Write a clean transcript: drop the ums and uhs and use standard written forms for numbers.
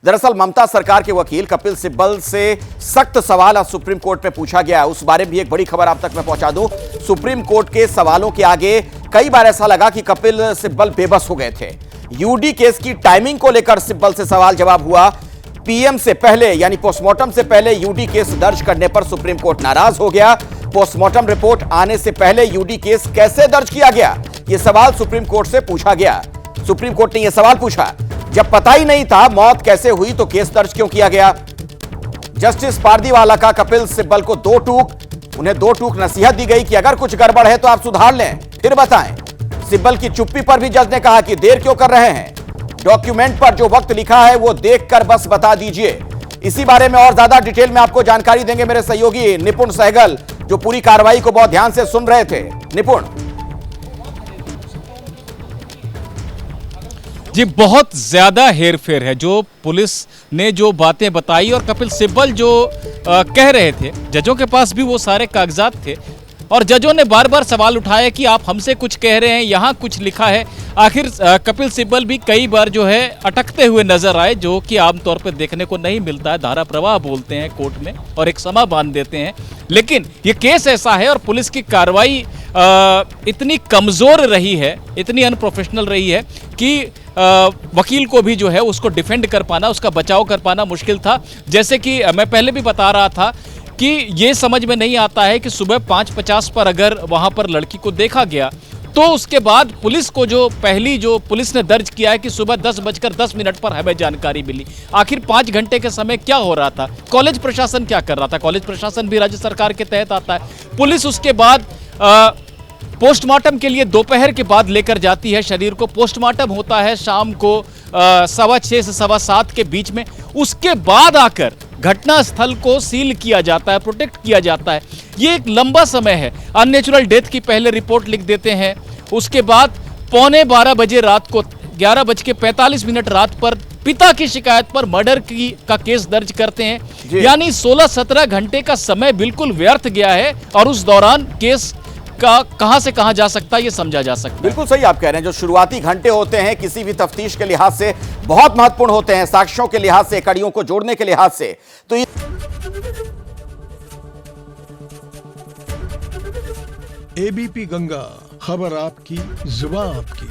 दरअसल ममता सरकार के वकील कपिल सिब्बल से सख्त सवाल आज सुप्रीम कोर्ट में पूछा गया है। उस बारे में भी एक बड़ी खबर आप तक मैं पहुंचा दूं। सुप्रीम कोर्ट के सवालों के आगे कई बार ऐसा लगा कि कपिल सिब्बल बेबस हो गए थे। यूडी केस की टाइमिंग को लेकर सिब्बल से सवाल जवाब हुआ। पीएम से पहले यानी पोस्टमार्टम से पहले यूडी केस दर्ज करने पर सुप्रीम कोर्ट नाराज हो गया। पोस्टमार्टम रिपोर्ट आने से पहले यूडी केस कैसे दर्ज किया गया, यह सवाल सुप्रीम कोर्ट से पूछा गया। सुप्रीम कोर्ट ने यह सवाल पूछा, जब पता ही नहीं था मौत कैसे हुई तो केस दर्ज क्यों किया गया। जस्टिस पारदीवाला का कपिल सिब्बल को उन्हें दो टूक नसीहत दी गई कि अगर कुछ गड़बड़ है तो आप सुधार लें, फिर बताएं। सिब्बल की चुप्पी पर भी जज ने कहा कि देर क्यों कर रहे हैं, डॉक्यूमेंट पर जो वक्त लिखा है वो देखकर बस बता दीजिए। इसी बारे में और ज्यादा डिटेल में आपको जानकारी देंगे मेरे सहयोगी निपुण सहगल, जो पूरी कार्रवाई को बहुत ध्यान से सुन रहे थे। निपुण जी, बहुत ज्यादा हेरफेर है जो पुलिस ने जो बातें बताई और कपिल सिब्बल जो कह रहे थे। जजों के पास भी वो सारे कागजात थे और जजों ने बार बार सवाल उठाया कि आप हमसे कुछ कह रहे हैं, यहाँ कुछ लिखा है। आखिर कपिल सिब्बल भी कई बार जो है अटकते हुए नजर आए, जो कि आमतौर पर देखने को नहीं मिलता है। धारा प्रवाह बोलते हैं कोर्ट में और एक समा बांध देते हैं। लेकिन ये केस ऐसा है और पुलिस की कार्रवाई इतनी कमजोर रही है, इतनी अनप्रोफेशनल रही है कि वकील को भी जो है उसको डिफेंड कर पाना, उसका बचाव कर पाना मुश्किल था। जैसे कि मैं पहले भी बता रहा था कि ये समझ में नहीं आता है कि सुबह 5:50 पर अगर वहां पर लड़की को देखा गया तो उसके बाद पुलिस को जो पुलिस ने दर्ज किया है कि सुबह 10:10 पर हमें जानकारी मिली। आखिर 5 घंटे के समय क्या हो रहा था, कॉलेज प्रशासन क्या कर रहा था। कॉलेज प्रशासन भी राज्य सरकार के तहत आता है। पुलिस उसके बाद पोस्टमार्टम के लिए दोपहर के बाद लेकर जाती है शरीर को। पोस्टमार्टम होता है शाम को 6:15 से 7:15 के बीच में। उसके बाद आकर घटना स्थल को सील किया जाता है, प्रोटेक्ट किया जाता है। ये एक लंबा समय है। अननेचुरल डेथ की पहले रिपोर्ट लिख देते हैं, उसके बाद 11:15 बजे रात को 11:45 रात पर पिता की शिकायत पर मर्डर का केस दर्ज करते हैं। यानी 16-17 घंटे का समय बिल्कुल व्यर्थ गया है और उस दौरान केस का कहां से कहां जा सकता है ये समझा जा सकता है। बिल्कुल सही आप कह रहे हैं। जो शुरुआती घंटे होते हैं किसी भी तफ्तीश के लिहाज से बहुत महत्वपूर्ण होते हैं, साक्ष्यों के लिहाज से, कड़ियों को जोड़ने के लिहाज से। तो एबीपी गंगा, खबर आपकी, जुबान आपकी।